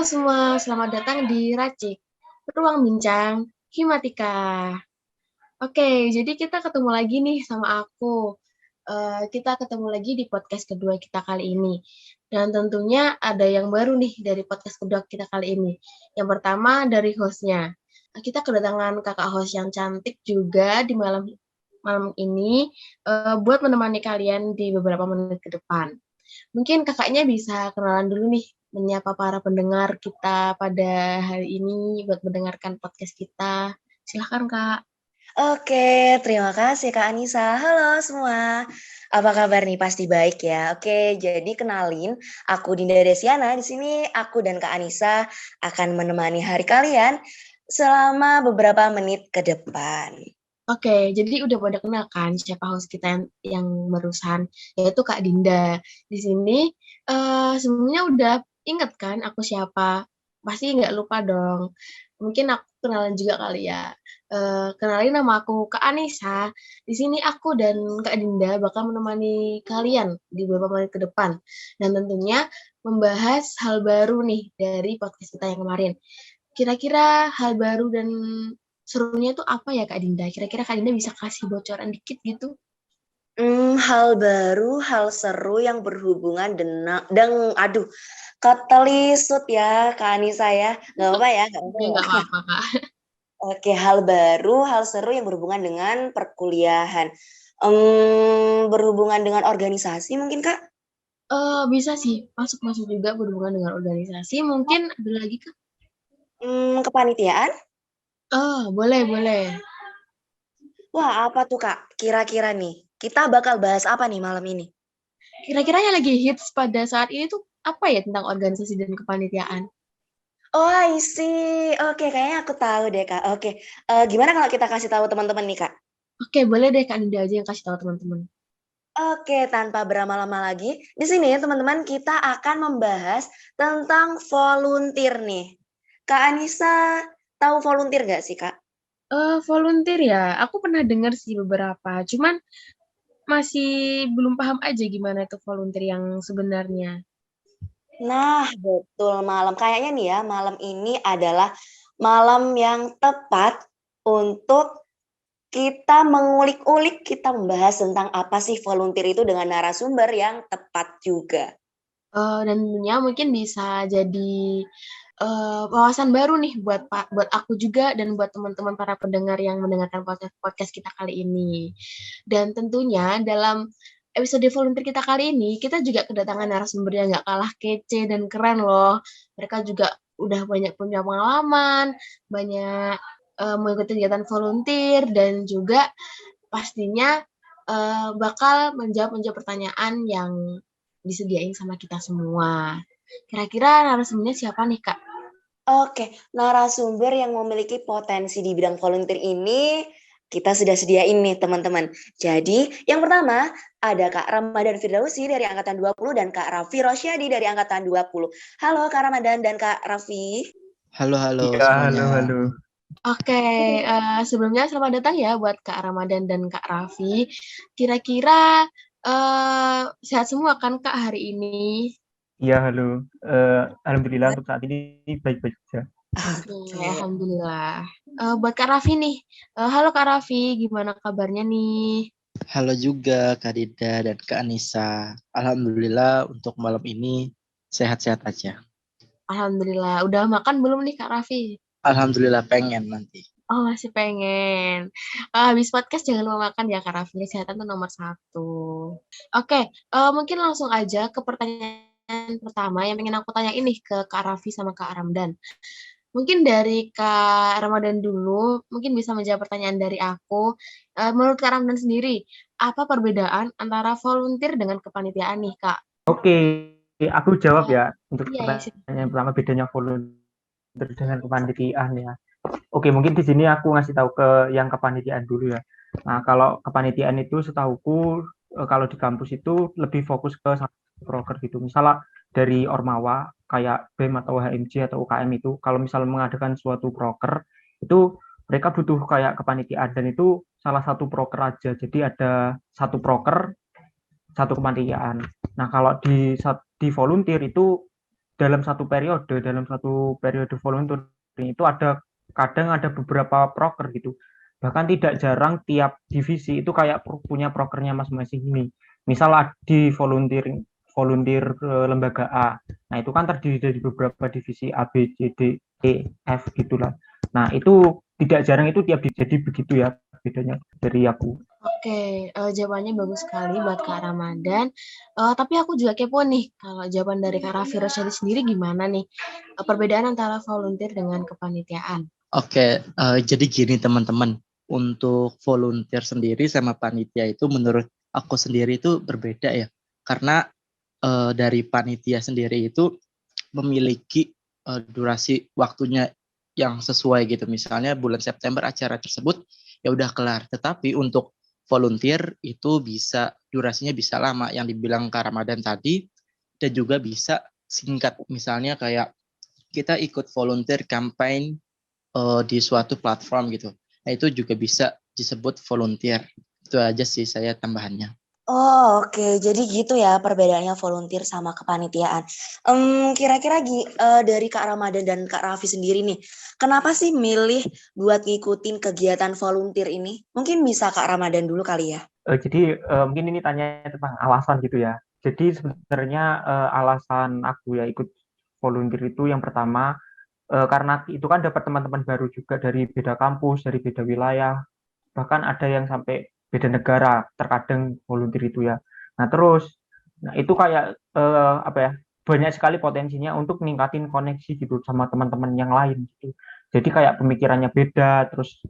semua, selamat datang di Racik, Ruang Bincang Himatika. Oke, jadi kita ketemu lagi nih sama aku. Kita ketemu lagi di podcast kedua kita kali ini. Dan tentunya ada yang baru nih dari podcast kedua kita kali ini. Yang pertama dari hostnya. Kita kedatangan kakak host yang cantik juga di malam malam ini buat menemani kalian di beberapa menit ke depan. Mungkin kakaknya bisa kenalan dulu nih, menyapa para pendengar kita pada hari ini buat mendengarkan podcast kita. Silahkan, Kak. Oke, terima kasih Kak Anissa. Halo semua. Apa kabar nih? Pasti baik ya. Oke, jadi kenalin, aku Dinda Desiana. Di sini aku dan Kak Anissa akan menemani hari kalian selama beberapa menit ke depan. Oke, jadi udah pada kenal kan siapa host kita yang barusan, yaitu Kak Dinda. Di sini sebenarnya udah inget kan aku siapa? Pasti nggak lupa dong. Mungkin aku kenalan juga kali ya. Kenalin nama aku Kak Anissa. Di sini aku dan Kak Dinda bakal menemani kalian di beberapa menit ke depan. Dan tentunya membahas hal baru nih dari podcast kita yang kemarin. Kira-kira hal baru dan serunya itu apa ya Kak Dinda? Kira-kira Kak Dinda bisa kasih bocoran dikit gitu? Hal baru, hal seru yang berhubungan aduh, ketelisut ya Kak Anissa ya. Gak apa-apa ya, gak apa-apa Oke, ya. nggak apa-apa Kak. Oke, hal baru, hal seru yang berhubungan dengan perkuliahan. Berhubungan dengan organisasi mungkin Kak? Bisa sih, masuk-masuk juga berhubungan dengan organisasi. Mungkin ada lagi Kak? Kepanitiaan? Boleh, boleh. Wah, apa tuh Kak? Kira-kira nih, kita bakal bahas apa nih malam ini? Kira-kira yang lagi hits pada saat ini tuh apa ya tentang organisasi dan kepanitiaan? Oh, I see. Oke, kayaknya aku tahu deh Kak. Oke, gimana kalau kita kasih tahu teman-teman nih Kak? Oke, boleh deh Kak Dinda aja yang kasih tahu teman-teman. Oke, tanpa berlama-lama lagi, di sini teman-teman kita akan membahas tentang volunteer nih. Kak Anissa, tahu volunteer nggak sih Kak? Volunteer ya, aku pernah dengar sih beberapa. Cuman masih belum paham aja gimana itu volunteer yang sebenarnya. Nah, betul malam. Kayaknya nih ya, malam ini adalah malam yang tepat untuk kita mengulik-ulik, kita membahas tentang apa sih volunteer itu dengan narasumber yang tepat juga. Dan tentunya mungkin bisa jadi wawasan baru nih buat aku juga dan buat teman-teman para pendengar yang mendengarkan podcast kita kali ini. Dan tentunya dalam episode volunteer kita kali ini, kita juga kedatangan narasumber yang nggak kalah kece dan keren loh. Mereka juga udah banyak punya pengalaman, banyak mengikuti kegiatan volunteer, dan juga pastinya bakal menjawab pertanyaan yang disediain sama kita semua. Kira-kira narasumbernya siapa nih, Kak? Oke, narasumber yang memiliki potensi di bidang volunteer ini kita sudah sediain nih teman-teman. Jadi yang pertama ada Kak Ramadan Firdausi dari Angkatan 20 dan Kak Raffi Rosyadi dari Angkatan 20. Halo Kak Ramadan dan Kak Raffi. Halo Iya, semuanya. halo. Oke, sebelumnya selamat datang ya buat Kak Ramadan dan Kak Raffi. Kira-kira sehat semua kan Kak hari ini? Iya, halo. Alhamdulillah untuk saat ini baik-baik saja. Oke, alhamdulillah. Buat Kak Raffi nih, halo Kak Raffi, gimana kabarnya nih? Halo juga Kak Dida dan Kak Anissa. Alhamdulillah untuk malam ini sehat-sehat aja. Alhamdulillah. Udah makan belum nih Kak Raffi? Alhamdulillah pengen nanti. Oh, masih pengen. Habis podcast jangan lupa makan ya Kak Raffi. Kesehatan tuh nomor satu. Oke, mungkin langsung aja ke pertanyaan pertama yang pengen aku tanya ini ke Kak Raffi sama Kak Ramdan. Mungkin dari Kak Ramadan dulu, mungkin bisa menjawab pertanyaan dari aku. Menurut Kak Ramdan sendiri, apa perbedaan antara volunteer dengan kepanitiaan nih, Kak? Oke, aku jawab ya untuk Iya, pertanyaan yang pertama, bedanya volunteer dengan kepanitiaan ya. Oke, mungkin di sini aku ngasih tahu ke yang kepanitiaan dulu ya. Nah, kalau kepanitiaan itu setahuku kalau di kampus itu lebih fokus ke satu proker gitu. Misalnya dari Ormawa kayak BEM atau HMJ atau UKM itu kalau misalnya mengadakan suatu proker itu mereka butuh kayak kepanitiaan dan itu salah satu proker aja. Jadi ada satu proker, satu kepanitiaan. Nah, kalau di volunteer itu dalam satu periode volunteering itu kadang ada beberapa proker gitu. Bahkan tidak jarang tiap divisi itu kayak punya prokernya masing-masing ini. Misal di volunteer lembaga A. Nah, itu kan terdiri dari beberapa divisi A, B, C, D, E, F gitulah. Nah, itu tidak jarang itu tiap jadi begitu ya bedanya dari aku. Oke, jawabannya bagus sekali buat Kak Ramadan. Tapi aku juga kepo nih, kalau jawaban dari Kak Raffi Rosyadi sendiri gimana nih? Perbedaan antara volunteer dengan kepanitiaan. Oke, jadi gini teman-teman, untuk volunteer sendiri sama panitia itu menurut aku sendiri itu berbeda ya, karena dari panitia sendiri itu memiliki durasi waktunya yang sesuai gitu. Misalnya bulan September acara tersebut ya udah kelar. Tetapi untuk volunteer itu durasinya bisa lama yang dibilang Kak Ramadan tadi, dan juga bisa singkat. Misalnya kayak kita ikut volunteer campaign di suatu platform gitu. Nah, itu juga bisa disebut volunteer. Itu aja sih saya tambahannya. Oh, oke. Jadi gitu ya perbedaannya volunteer sama kepanitiaan. Kira-kira dari Kak Ramadan dan Kak Raffi sendiri nih, kenapa sih milih buat ngikutin kegiatan volunteer ini? Mungkin bisa Kak Ramadan dulu kali ya. Jadi mungkin ini tanya tentang alasan gitu ya. Jadi sebenarnya alasan aku ya ikut volunteer itu yang pertama karena itu kan dapat teman-teman baru juga dari beda kampus, dari beda wilayah, bahkan ada yang sampai beda negara terkadang volunteer itu ya. Nah terus, nah itu kayak apa ya, banyak sekali potensinya untuk ningkatin koneksi gitu sama teman-teman yang lain gitu. Jadi kayak pemikirannya beda, terus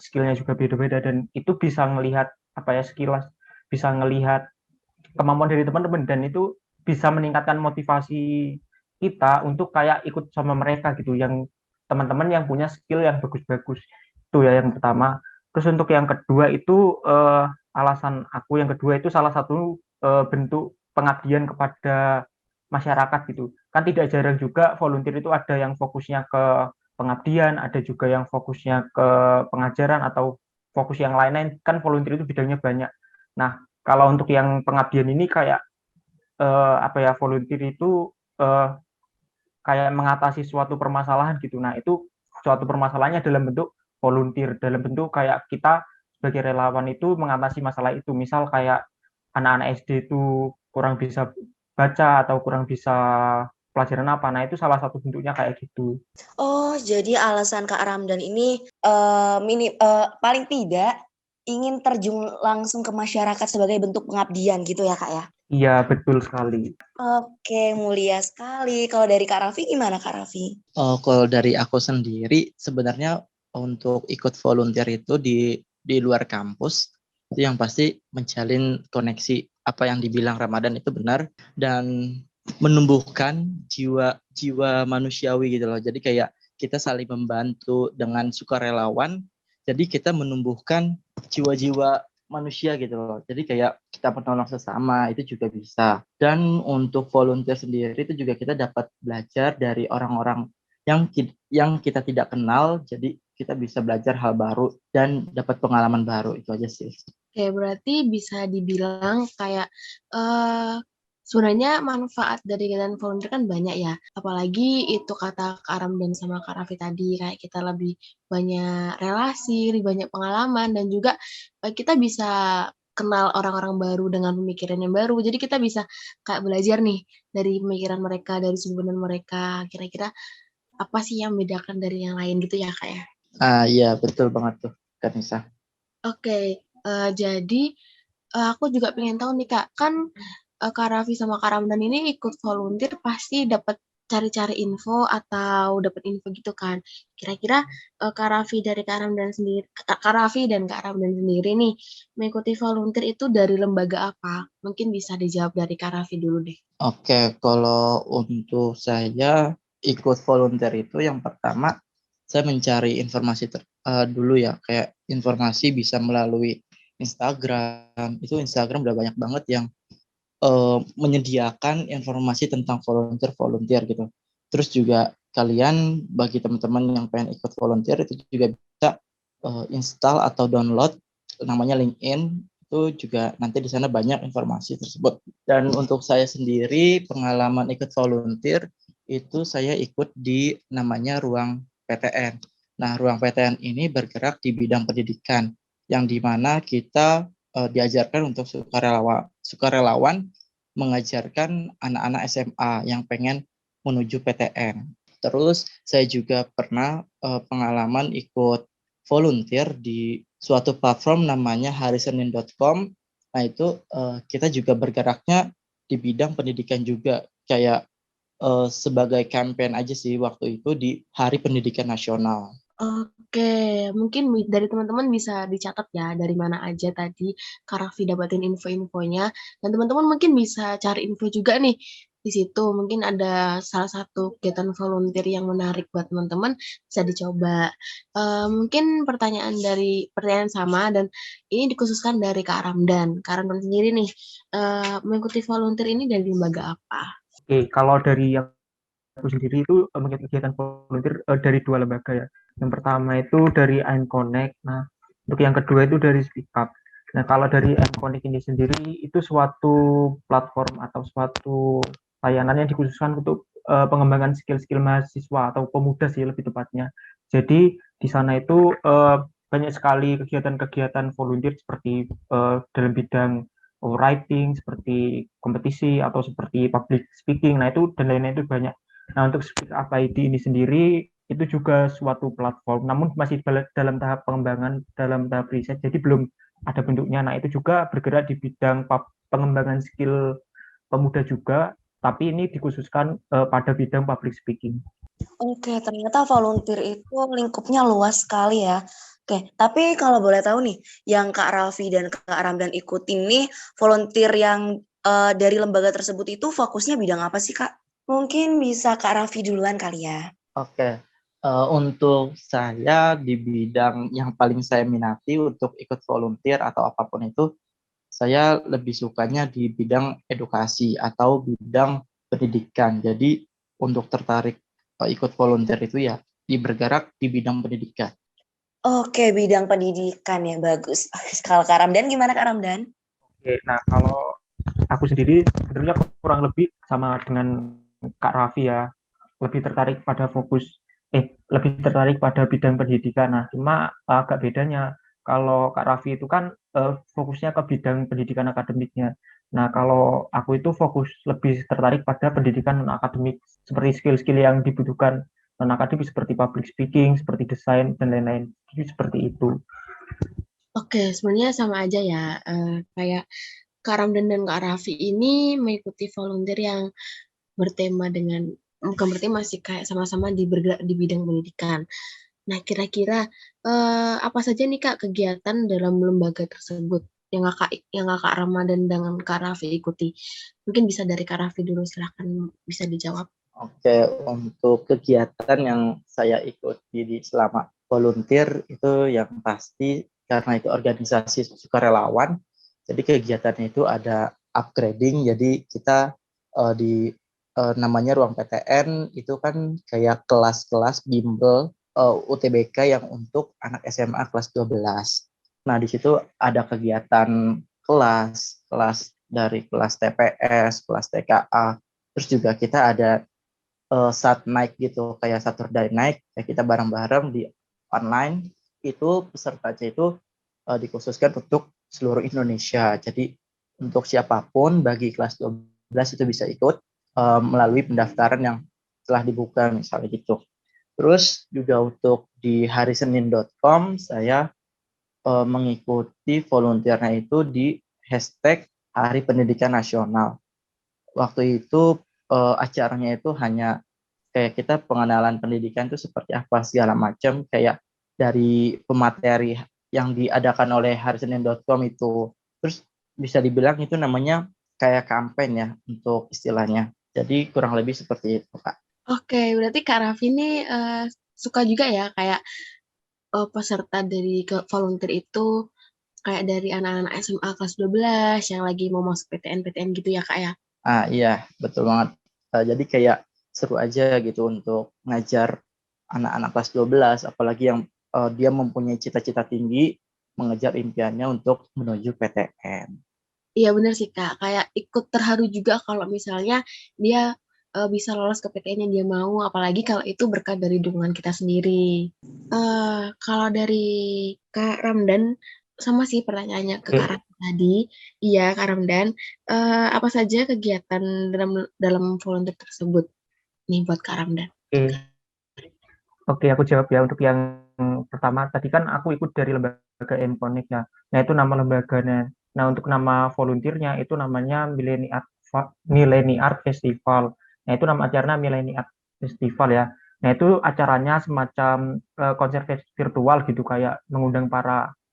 skillnya juga beda-beda dan itu bisa ngelihat apa ya sekilas, bisa ngelihat kemampuan dari teman-teman dan itu bisa meningkatkan motivasi kita untuk kayak ikut sama mereka gitu yang teman-teman yang punya skill yang bagus-bagus itu ya yang pertama. Terus untuk yang kedua itu alasan aku yang kedua itu salah satu bentuk pengabdian kepada masyarakat gitu. Kan tidak jarang juga volunteer itu ada yang fokusnya ke pengabdian, ada juga yang fokusnya ke pengajaran atau fokus yang lain-lain. Kan volunteer itu bidangnya banyak. Nah, kalau untuk yang pengabdian ini kayak apa ya volunteer itu kayak mengatasi suatu permasalahan gitu. Nah, itu suatu permasalahannya dalam bentuk volunteer, dalam bentuk kayak kita sebagai relawan itu mengatasi masalah itu. Misal kayak anak-anak SD itu kurang bisa baca atau kurang bisa pelajaran apa. Nah, itu salah satu bentuknya kayak gitu. Oh, jadi alasan Kak Ramdan ini paling tidak ingin terjun langsung ke masyarakat sebagai bentuk pengabdian gitu ya Kak ya? Iya, betul sekali. Oke, mulia sekali. Kalau dari Kak Raffi gimana Kak Raffi? Kalau dari aku sendiri sebenarnya untuk ikut volunteer itu di luar kampus itu yang pasti menjalin koneksi, apa yang dibilang Ramadan itu benar, dan menumbuhkan jiwa manusiawi gitu loh. Jadi kayak kita saling membantu dengan sukarelawan. Jadi kita menumbuhkan jiwa-jiwa manusia gitu loh. Jadi kayak kita menolong sesama itu juga bisa. Dan untuk volunteer sendiri itu juga kita dapat belajar dari orang-orang yang kita tidak kenal, jadi kita bisa belajar hal baru dan dapat pengalaman baru. Itu aja sih. Oke, berarti bisa dibilang kayak sebenarnya manfaat dari kegiatan volunteer kan banyak ya. Apalagi itu kata Kak Ramdan sama Kak Raffi tadi, kayak kita lebih banyak relasi, lebih banyak pengalaman, dan juga kita bisa kenal orang-orang baru dengan pemikiran yang baru. Jadi kita bisa kayak belajar nih dari pemikiran mereka, dari sudut pandang mereka. Kira-kira apa sih yang membedakan dari yang lain gitu ya Kak ya? Iya betul banget tuh Kanisa. Oke, jadi aku juga pengen tahu nih Kak, kan Kak Raffi sama Kak Ramdan ini ikut volunteer pasti dapat cari-cari info atau dapat info gitu kan. Kira-kira Kak Raffi dari Kak Ramdan sendiri, Kak Raffi dan Kak Ramdan sendiri nih mengikuti volunteer itu dari lembaga apa? Mungkin bisa dijawab dari Kak Raffi dulu deh. Oke, kalau untuk saya ikut volunteer itu yang pertama saya mencari informasi dulu ya, kayak informasi bisa melalui Instagram. Itu Instagram udah banyak banget yang menyediakan informasi tentang volunteer gitu. Terus juga kalian bagi teman-teman yang pengen ikut volunteer itu juga bisa install atau download namanya LinkedIn, itu juga nanti di sana banyak informasi tersebut. Dan untuk saya sendiri pengalaman ikut volunteer itu saya ikut di namanya Ruang PTN. Nah, Ruang PTN ini bergerak di bidang pendidikan, yang dimana kita diajarkan untuk sukarelawan mengajarkan anak-anak SMA yang pengen menuju PTN. Terus saya juga pernah pengalaman ikut volunteer di suatu platform namanya harisenin.com. Nah, itu kita juga bergeraknya di bidang pendidikan juga, kayak sebagai campaign aja sih waktu itu di Hari Pendidikan Nasional. Oke, mungkin dari teman-teman bisa dicatat ya dari mana aja tadi Kak Raffi dapetin info-infonya. Dan teman-teman mungkin bisa cari info juga nih di situ. Mungkin ada salah satu kegiatan volunteer yang menarik buat teman-teman, bisa dicoba. Mungkin pertanyaan sama dan ini dikhususkan dari Kak Ramdan. Kak Ramdan sendiri nih, mengikuti volunteer ini dari lembaga apa? Oke, kalau dari yang aku sendiri itu mengikuti kegiatan volunteer dari dua lembaga ya. Yang pertama itu dari I'm Connect. Nah, untuk yang kedua itu dari Speak Up. Nah, kalau dari I'm Connect ini sendiri itu suatu platform atau suatu layanan yang dikhususkan untuk pengembangan skill-skill mahasiswa atau pemuda sih lebih tepatnya. Jadi di sana itu banyak sekali kegiatan-kegiatan volunteer seperti dalam bidang writing, seperti kompetisi atau seperti public speaking. Nah, itu dan lain-lain itu banyak. Nah, untuk Speak Up ID ini sendiri itu juga suatu platform, namun masih dalam tahap pengembangan, dalam tahap riset, jadi belum ada bentuknya. Nah, itu juga bergerak di bidang pengembangan skill pemuda juga, tapi ini dikhususkan pada bidang public speaking. Oke, ternyata volunteer itu lingkupnya luas sekali ya. Oke, tapi kalau boleh tahu nih, yang Kak Raffi dan Kak Ramdan ikutin nih, volunteer yang dari lembaga tersebut itu fokusnya bidang apa sih, Kak? Mungkin bisa Kak Raffi duluan kali ya. Oke, untuk saya di bidang yang paling saya minati untuk ikut volunteer atau apapun itu, saya lebih sukanya di bidang edukasi atau bidang pendidikan. Jadi untuk tertarik ikut volunteer itu ya bergerak di bidang pendidikan. Oke, bidang pendidikan ya, bagus. Kalau Kak Ramdan gimana Kak Ramdan? Oke, nah kalau aku sendiri sebenarnya kurang lebih sama dengan Kak Raffi ya, lebih tertarik pada lebih tertarik pada bidang pendidikan. Nah, cuma agak bedanya kalau Kak Raffi itu kan fokusnya ke bidang pendidikan akademiknya. Nah, kalau aku itu fokus lebih tertarik pada pendidikan non akademik seperti skill-skill yang dibutuhkan non akademik seperti public speaking, seperti desain dan lain-lain. Jadi seperti itu. Oke, sebenarnya sama aja ya. Kayak Kak Ramdan dan Kak Raffi ini mengikuti volunteer yang bertema dengan bukan bertema sih kayak sama-sama bergerak di bidang pendidikan. Nah, kira-kira apa saja nih Kak kegiatan dalam lembaga tersebut yang Kakak Ramadan dengan Kak Raffi ikuti? Mungkin bisa dari Kak Raffi dulu, silahkan bisa dijawab. Oke, untuk kegiatan yang saya ikuti di selama volunteer itu yang pasti karena itu organisasi sukarelawan, jadi kegiatannya itu ada upgrading, jadi kita di namanya Ruang PTN itu kan kayak kelas-kelas bimbel UTBK yang untuk anak SMA kelas 12. Nah, di situ ada kegiatan kelas dari kelas TPS, kelas TKA, terus juga kita ada saat naik gitu kayak Saturday night ya kita bareng-bareng di online itu pesertanya itu dikhususkan untuk seluruh Indonesia. Jadi untuk siapapun bagi kelas 12 itu bisa ikut melalui pendaftaran yang telah dibuka misalnya gitu. Terus juga untuk di harisenin.com saya mengikuti volunteernya itu di hashtag Hari Pendidikan Nasional. Waktu itu acaranya itu hanya kayak kita pengenalan pendidikan itu seperti apa segala macam, kayak dari pemateri yang diadakan oleh harisenin.com itu. Terus bisa dibilang itu namanya kayak kampanye ya untuk istilahnya. Jadi kurang lebih seperti itu, Kak. Oke, berarti Kak Raffi ini suka juga ya kayak peserta dari volunteer itu kayak dari anak-anak SMA kelas 12 yang lagi mau masuk PTN gitu ya Kak ya? Iya, betul banget. Jadi kayak seru aja gitu untuk ngajar anak-anak kelas 12, apalagi yang dia mempunyai cita-cita tinggi mengejar impiannya untuk menuju PTN. Iya bener sih Kak, kayak ikut terharu juga kalau misalnya dia bisa lolos ke PTN yang dia mau, apalagi kalau itu berkat dari dukungan kita sendiri. Kalau dari Kak Ramdan, sama sih pertanyaannya ke Kak Oke, Ramdan tadi. Iya, Kak Ramdan, apa saja kegiatan dalam dalam volunteer tersebut nih buat Kak Ramdan? oke. Oke, aku jawab ya untuk yang pertama. Tadi kan aku ikut dari lembaga M-Connect ya. Nah, itu nama lembaganya. Nah, untuk nama volunteernya itu namanya Millennium Art Festival. Nah, itu nama acaranya Millennium Art Festival ya. Nah, itu acaranya semacam konser virtual gitu, kayak mengundang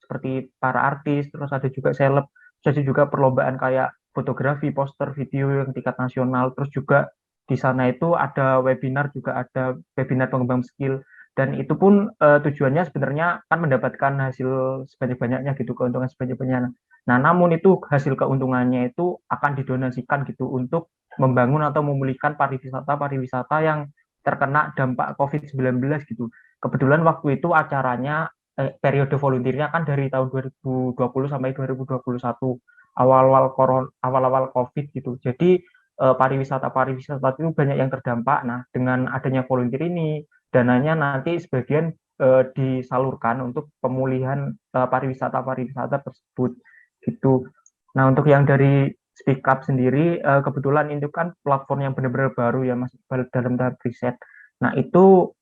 seperti para artis, terus ada juga seleb, terus ada juga perlombaan kayak fotografi, poster, video yang tingkat nasional, terus juga di sana itu ada webinar, juga ada webinar pengembang skill, dan itu pun tujuannya sebenarnya kan mendapatkan hasil sebanyak-banyaknya gitu, keuntungan sebanyak-banyaknya. Nah, namun itu hasil keuntungannya itu akan didonasikan gitu untuk membangun atau memulihkan pariwisata yang terkena dampak COVID-19 gitu. Kebetulan waktu itu acaranya periode volunteernya kan dari tahun 2020 sampai 2021, awal-awal COVID gitu. Jadi pariwisata itu banyak yang terdampak. Nah, dengan adanya volunteer ini, dananya nanti sebagian disalurkan untuk pemulihan pariwisata tersebut gitu. Nah, untuk yang dari Speak Up sendiri, kebetulan itu kan platform yang benar-benar baru ya, masih dalam tahap riset. Nah, itu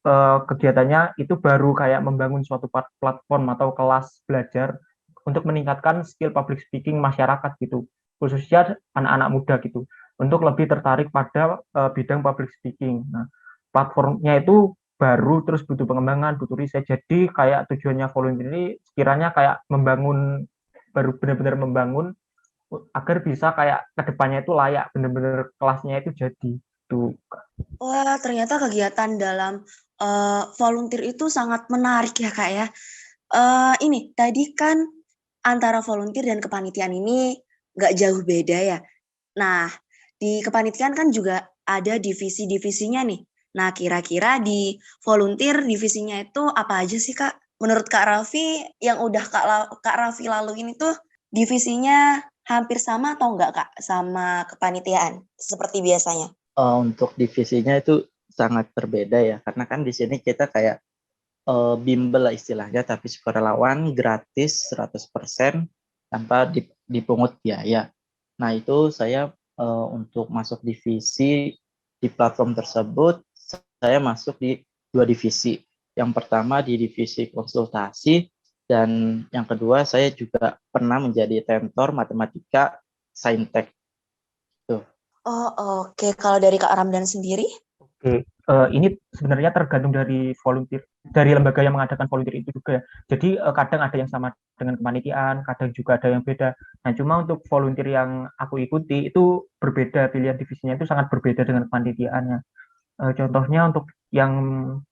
kegiatannya itu baru kayak membangun suatu platform atau kelas belajar untuk meningkatkan skill public speaking masyarakat gitu, khususnya anak-anak muda gitu, untuk lebih tertarik pada bidang public speaking. Nah, platformnya itu baru, terus butuh pengembangan, butuh riset. Jadi kayak tujuannya volunteer ini sekiranya kayak baru benar-benar membangun agar bisa kayak kedepannya itu layak, benar-benar kelasnya itu jadi tuh. Wah, ternyata kegiatan dalam volunteer itu sangat menarik ya, Kak ya. Ini tadi kan antara volunteer dan kepanitiaan ini nggak jauh beda ya. Nah, di kepanitiaan kan juga ada divisi-divisinya nih. Nah, kira-kira di volunteer divisinya itu apa aja sih, Kak? Menurut Kak Raffi, yang udah Kak Raffi laluin itu divisinya hampir sama atau enggak, Kak, sama kepanitiaan seperti biasanya? Untuk divisinya itu sangat berbeda ya, karena kan di sini kita kayak bimbel lah istilahnya, tapi sukarelawan gratis 100% tanpa dipungut biaya. Nah, itu saya untuk masuk divisi di platform tersebut, saya masuk di 2 divisi. Yang pertama di divisi konsultasi, dan yang kedua saya juga pernah menjadi tentor matematika saintek. Tuh. Oh, oke. Kalau dari Kak Ramdan sendiri? Oke, ini sebenarnya tergantung dari volunteer, dari lembaga yang mengadakan volunteer itu juga ya. Jadi kadang ada yang sama dengan kepanitiaan, kadang juga ada yang beda. Nah, cuma untuk volunteer yang aku ikuti itu berbeda, pilihan divisinya itu sangat berbeda dengan kepanitiaannya. Contohnya untuk yang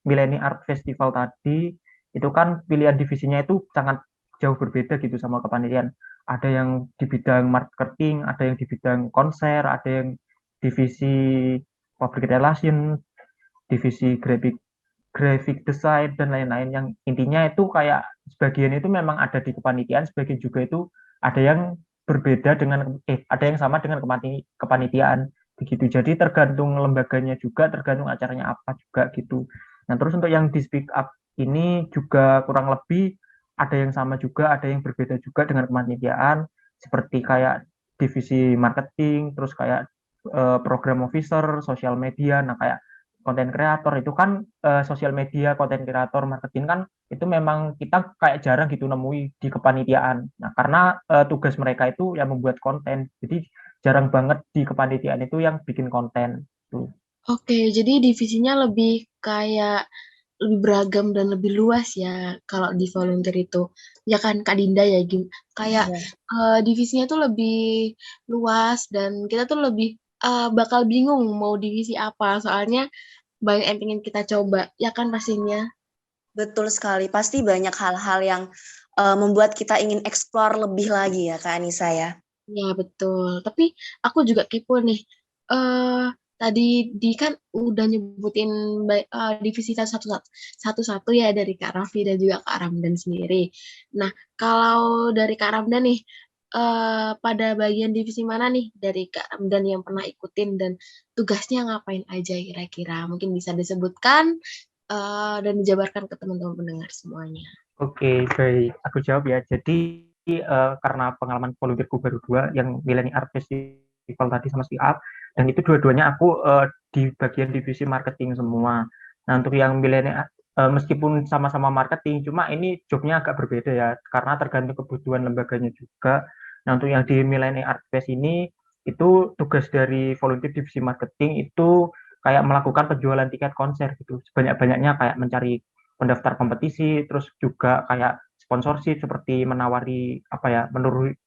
Millennium Art Festival tadi, itu kan pilihan divisinya itu sangat jauh berbeda gitu sama kepanitiaan. Ada yang di bidang marketing, ada yang di bidang konser, ada yang divisi public relation, divisi graphic design, dan lain-lain, yang intinya itu kayak sebagian itu memang ada di kepanitiaan, sebagian juga itu ada yang berbeda dengan ada yang sama dengan kepanitiaan begitu. Jadi tergantung lembaganya juga, tergantung acaranya apa juga gitu. Nah, terus untuk yang di Speak Up ini juga kurang lebih ada yang sama juga, ada yang berbeda juga dengan kepanitiaan, seperti kayak divisi marketing, terus kayak program officer, sosial media. Nah, kayak konten kreator itu kan sosial media, konten kreator, marketing kan itu memang kita kayak jarang gitu nemui di kepanitiaan. Nah, karena tugas mereka itu yang membuat konten. Jadi jarang banget di kepanitiaan itu yang bikin konten tuh. Oke, jadi divisinya lebih kayak lebih beragam dan lebih luas ya kalau di volunteer itu. Ya kan Kak Dinda ya, kayak Iya. divisinya tuh lebih luas dan kita tuh lebih bakal bingung mau divisi apa, soalnya banyak yang pengen kita coba, ya kan pastinya. Betul sekali. Pasti banyak hal-hal yang membuat kita ingin explore lebih lagi ya, Kak Anissa ya. Ya, betul. Tapi aku juga kepo nih. Eh tadi di kan udah nyebutin divisi satu-satu ya dari Kak Raffi dan juga Kak Ramdan sendiri. Nah, kalau dari Kak Ramdan nih, pada bagian divisi mana nih dari Kak Ramdan yang pernah ikutin dan tugasnya ngapain aja kira-kira? Mungkin bisa disebutkan dan dijabarkan ke teman-teman pendengar semuanya. Oke, baik. Aku jawab ya. Jadi karena pengalaman volunteerku baru 2 yang Millennium Art Festival tadi sama Speak Up, dan itu dua-duanya aku di bagian divisi marketing semua. Nah, untuk yang Millennium meskipun sama-sama marketing, cuma ini jobnya agak berbeda ya, karena tergantung kebutuhan lembaganya juga. Nah, untuk yang di Millennium Art Fest ini, itu tugas dari volunteer divisi marketing itu kayak melakukan penjualan tiket konser gitu. Sebanyak-banyaknya kayak mencari pendaftar kompetisi, terus juga kayak sponsorship seperti menawari apa ya,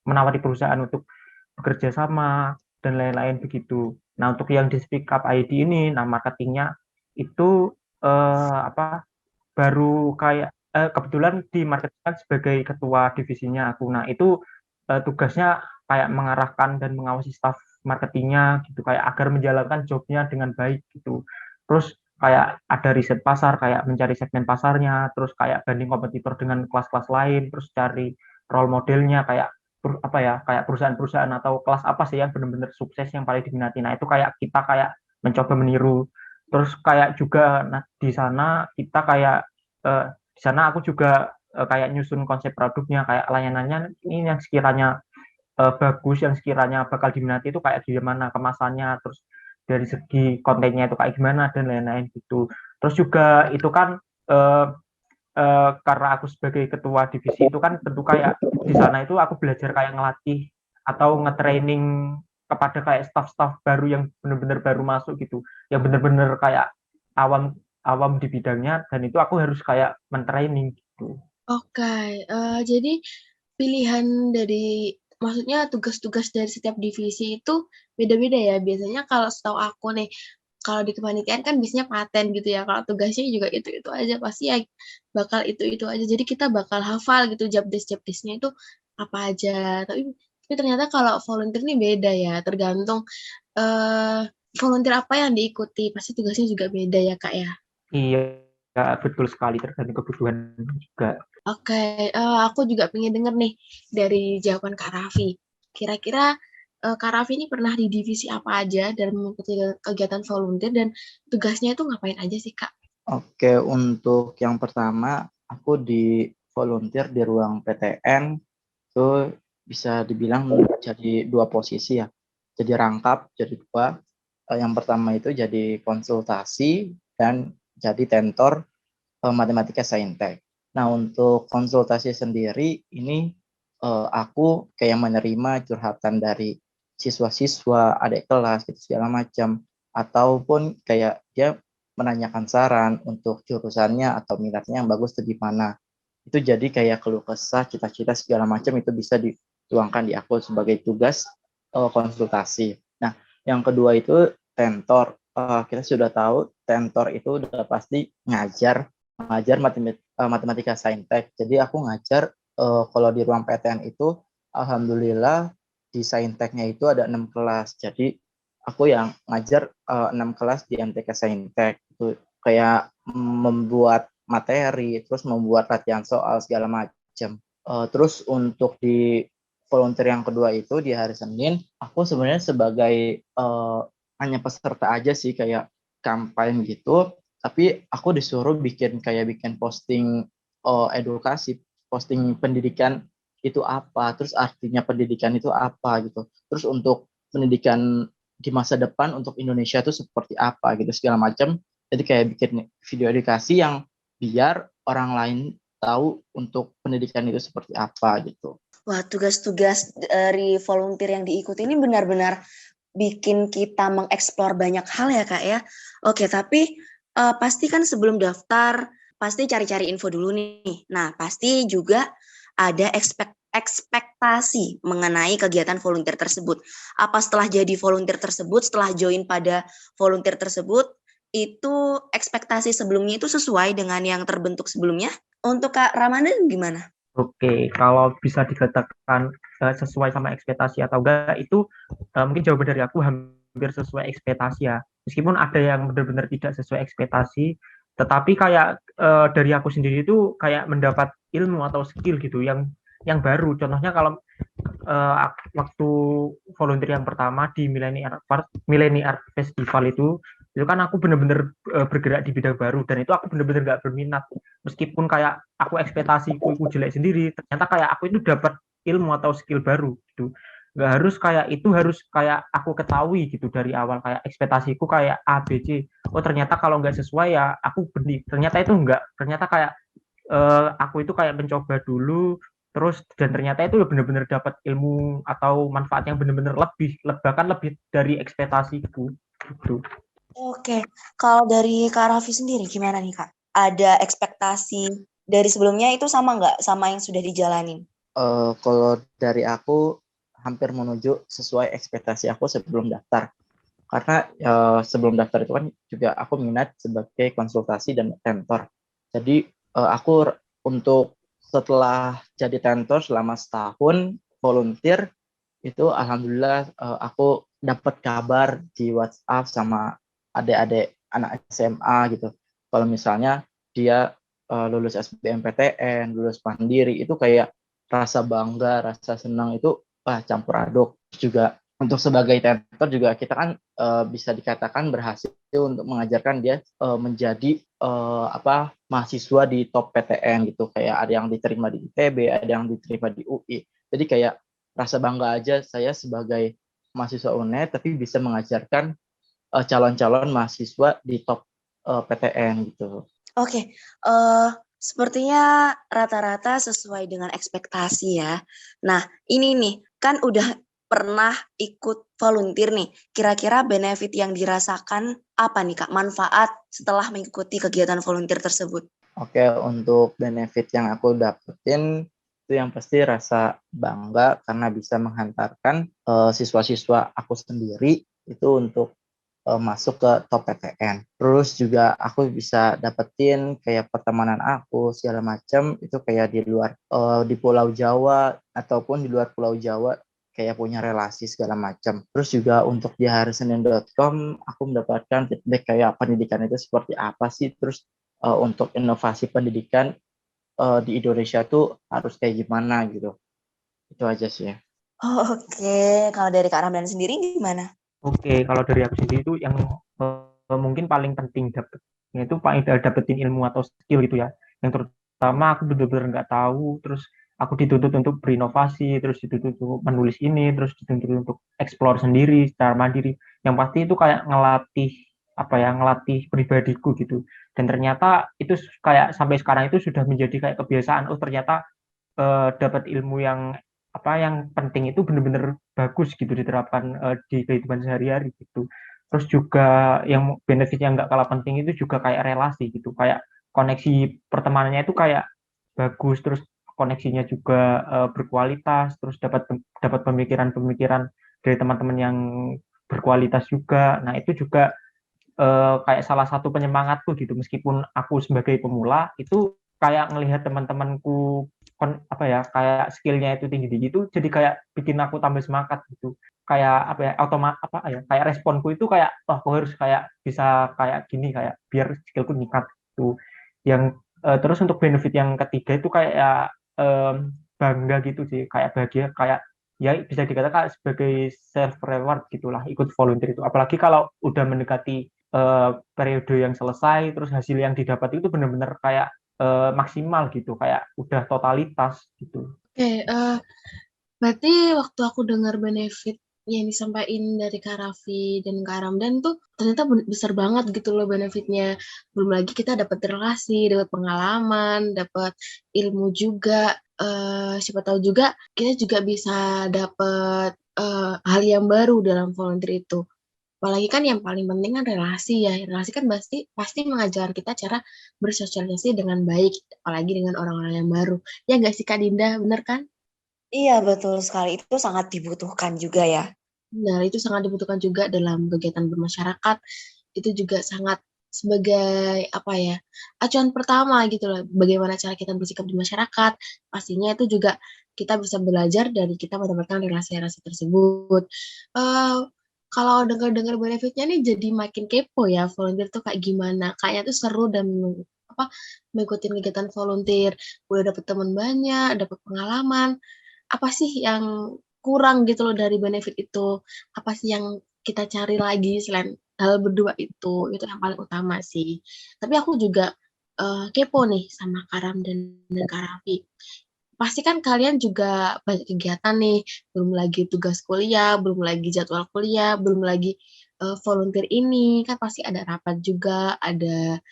menawari perusahaan untuk bekerja sama dan lain-lain begitu. Nah, untuk yang di Speak Up ID ini, nah marketingnya itu apa baru kayak kebetulan dimarketkan sebagai ketua divisinya aku. Nah, itu tugasnya kayak mengarahkan dan mengawasi staf marketingnya gitu, kayak agar menjalankan jobnya dengan baik gitu. Terus kayak ada riset pasar, kayak mencari segmen pasarnya, terus kayak banding kompetitor dengan kelas-kelas lain, terus cari role modelnya kayak apa ya, kayak perusahaan-perusahaan atau kelas apa sih yang benar-benar sukses yang paling diminati. Nah, itu kayak kita kayak mencoba meniru. Terus kayak juga nah, di sana aku juga kayak nyusun konsep produknya, kayak layanannya ini yang sekiranya bagus, yang sekiranya bakal diminati itu kayak gimana kemasannya, terus dari segi kontennya itu kayak gimana dan lain-lain gitu. Terus juga itu kan eh, karena aku sebagai ketua divisi itu kan tentu kayak di sana itu aku belajar kayak ngelatih atau nge-training kepada kayak staff-staff baru yang benar-benar baru masuk gitu, yang benar-benar kayak awam awam di bidangnya, dan itu aku harus kayak men-training gitu. Oke, jadi pilihan dari maksudnya tugas-tugas dari setiap divisi itu beda-beda ya. Biasanya kalau setahu aku nih, kalau di kepanitiaan kan biasanya paten gitu ya. Kalau tugasnya juga itu-itu aja, pasti ya bakal itu-itu aja. Jadi kita bakal hafal gitu job desk-nya itu apa aja. Tapi ternyata kalau volunteer ini beda ya, tergantung eh volunteer apa yang diikuti. Pasti tugasnya juga beda ya, Kak ya. Iya, betul sekali, tergantung kebutuhan juga. Oke, aku juga pengen denger nih dari jawaban Kak Raffi. Kira-kira Kak Raffi ini pernah di divisi apa aja dalam mengikuti kegiatan volunteer dan tugasnya itu ngapain aja sih, Kak? Oke, untuk yang pertama, aku di volunteer di ruang PTN itu bisa dibilang jadi 2 posisi ya. Jadi rangkap jadi 2. Yang pertama itu jadi konsultasi dan jadi tentor matematika saintek. Nah, untuk konsultasi sendiri ini aku kayak menerima curhatan dari siswa-siswa, adik kelas gitu segala macam, ataupun kayak dia menanyakan saran untuk jurusannya atau minatnya yang bagus tuh di mana. Itu jadi kayak keluh kesah, cita-cita segala macam itu bisa dituangkan di aku sebagai tugas konsultasi. Nah, yang kedua itu tentor. Kita sudah tahu tentor itu udah pasti ngajar matematika saintek. Jadi aku ngajar kalau di ruang PTN itu alhamdulillah di sainteknya itu ada 6 kelas. Jadi aku yang ngajar 6 kelas di MTK Saintek. Itu kayak membuat materi, terus membuat latihan soal segala macam. Terus untuk di volunteer yang kedua itu di hari Senin, aku sebenarnya sebagai hanya peserta aja sih, kayak kampanye gitu, tapi aku disuruh bikin posting edukasi, posting pendidikan itu apa, terus artinya pendidikan itu apa gitu. Terus untuk pendidikan di masa depan untuk Indonesia itu seperti apa gitu segala macam. Jadi kayak bikin video edukasi yang biar orang lain tahu untuk pendidikan itu seperti apa gitu. Wah, tugas-tugas dari volunteer yang diikuti ini benar-benar bikin kita mengeksplor banyak hal ya, Kak ya. Oke, tapi pasti kan sebelum daftar, pasti cari-cari info dulu nih. Nah, pasti juga ada ekspektasi mengenai kegiatan volunteer tersebut. Apa setelah jadi volunteer tersebut, setelah join pada volunteer tersebut, itu ekspektasi sebelumnya itu sesuai dengan yang terbentuk sebelumnya? Untuk Kak Ramadan gimana? Oke, kalau bisa dikatakan sesuai sama ekspektasi atau enggak, itu mungkin jawaban dari aku hampir sesuai ekspektasi ya. Meskipun ada yang benar-benar tidak sesuai ekspektasi, tetapi kayak dari aku sendiri itu kayak mendapat ilmu atau skill gitu yang baru. Contohnya kalau waktu volunteer yang pertama di Millennium Art Festival itu kan aku bener-bener bergerak di bidang baru, dan itu aku bener-bener nggak berminat, meskipun kayak aku ekspektasiku itu jelek sendiri, ternyata kayak aku itu dapat ilmu atau skill baru gitu. Nggak harus kayak itu harus kayak aku ketahui gitu dari awal, kayak ekspektasiku kayak A B C, oh ternyata kalau nggak sesuai ya aku benih, ternyata itu enggak, ternyata kayak aku itu kayak mencoba dulu terus, dan ternyata itu benar-benar dapat ilmu atau manfaat yang benar-benar bahkan lebih dari ekspektasiku gitu. Oke, kalau dari Kak Raffi sendiri gimana nih Kak? Ada ekspektasi dari sebelumnya itu sama nggak sama yang sudah dijalanin? Kalau dari aku hampir menuju sesuai ekspektasi aku sebelum daftar. Karena sebelum daftar itu kan juga aku minat sebagai konsultasi dan tentor. Jadi aku untuk setelah jadi tentor selama setahun volunteer itu alhamdulillah aku dapat kabar di WhatsApp sama adik-adik anak SMA gitu. Kalau misalnya dia lulus SBMPTN, lulus mandiri, itu kayak rasa bangga, rasa senang itu campur aduk. Juga untuk sebagai tentor juga kita kan bisa dikatakan berhasil untuk mengajarkan dia menjadi mahasiswa di top PTN gitu. Kayak ada yang diterima di ITB, ada yang diterima di UI. Jadi kayak rasa bangga aja saya sebagai mahasiswa UNED tapi bisa mengajarkan calon-calon mahasiswa di top PTN gitu. Oke, sepertinya rata-rata sesuai dengan ekspektasi ya. Nah, ini nih, kan udah pernah ikut volunteer nih. Kira-kira benefit yang dirasakan apa nih Kak? Manfaat setelah mengikuti kegiatan volunteer tersebut? Oke, untuk benefit yang aku dapetin itu yang pasti rasa bangga karena bisa menghantarkan siswa-siswa aku sendiri itu untuk masuk ke top PTN. Terus juga aku bisa dapetin kayak pertemanan aku segala macam itu kayak di luar di Pulau Jawa ataupun di luar Pulau Jawa kayak punya relasi segala macam. Terus juga untuk di harisenin.com aku mendapatkan feedback kayak pendidikan itu seperti apa sih, terus untuk inovasi pendidikan di Indonesia tuh harus kayak gimana gitu. Itu aja sih ya. Oke, kalau dari Kak Ramdan sendiri gimana? Oke, kalau dari aku sendiri itu yang mungkin paling penting itu paling dapetin ilmu atau skill gitu ya. Yang terutama aku benar-benar nggak tahu, terus aku dituntut untuk berinovasi, terus dituntut untuk menulis ini, terus dituntut untuk explore sendiri secara mandiri. Yang pasti itu kayak ngelatih pribadiku gitu. Dan ternyata itu kayak sampai sekarang itu sudah menjadi kayak kebiasaan. Oh ternyata dapat ilmu yang penting itu benar-benar bagus gitu diterapkan di kehidupan sehari-hari gitu. Terus juga yang benefit yang nggak kalah penting itu juga kayak relasi gitu, kayak koneksi pertemanannya itu kayak bagus, terus koneksinya juga berkualitas, terus dapat pemikiran-pemikiran dari teman-teman yang berkualitas juga. Nah itu juga kayak salah satu penyemangatku gitu, meskipun aku sebagai pemula itu kayak ngelihat teman-temanku kayak skillnya itu tinggi-tinggi itu jadi kayak bikin aku tambah semangat gitu, kayak kayak responku itu kayak aku harus kayak bisa kayak gini, kayak biar skillku meningkat gitu. Yang terus untuk benefit yang ketiga itu kayak bangga gitu sih, kayak bahagia, kayak ya bisa dikatakan sebagai self reward gitulah ikut volunteer itu, apalagi kalau udah mendekati periode yang selesai, terus hasil yang didapat itu benar-benar kayak maksimal gitu, kayak udah totalitas gitu. Oke, berarti waktu aku dengar benefit yang disampaikan dari Kak Raffi dan Kak Ramdan tuh ternyata besar banget gitu loh benefitnya. Belum lagi kita dapat relasi, dapat pengalaman, dapat ilmu juga. Siapa tahu juga kita juga bisa dapat hal yang baru dalam volunteer itu. Apalagi kan yang paling penting kan relasi ya. Relasi kan pasti mengajarkan kita cara bersosialisasi dengan baik, apalagi dengan orang-orang yang baru. Ya nggak sih Kak Dinda, bener kan? Iya, betul sekali. Itu sangat dibutuhkan juga ya. Nah, itu sangat dibutuhkan juga dalam kegiatan bermasyarakat. Itu juga sangat sebagai apa ya, acuan pertama gitu loh, bagaimana cara kita bersikap di masyarakat. Pastinya itu juga kita bisa belajar dari kita mendapatkan relasi-relasi tersebut. Eh, Kalau dengar-dengar benefitnya nih jadi makin kepo ya, volunteer tuh kayak gimana. Kayaknya tuh seru dan apa mengikuti kegiatan volunteer. Udah dapet teman banyak, dapet pengalaman. apa sih yang kurang gitu loh dari benefit itu, apa sih yang kita cari lagi selain hal berdua itu yang paling utama sih. Tapi aku juga kepo nih sama Karam dan Kak Raffi. Pasti kan kalian juga banyak kegiatan nih, belum lagi tugas kuliah, belum lagi jadwal kuliah, belum lagi volunteer ini, kan pasti ada rapat juga, ada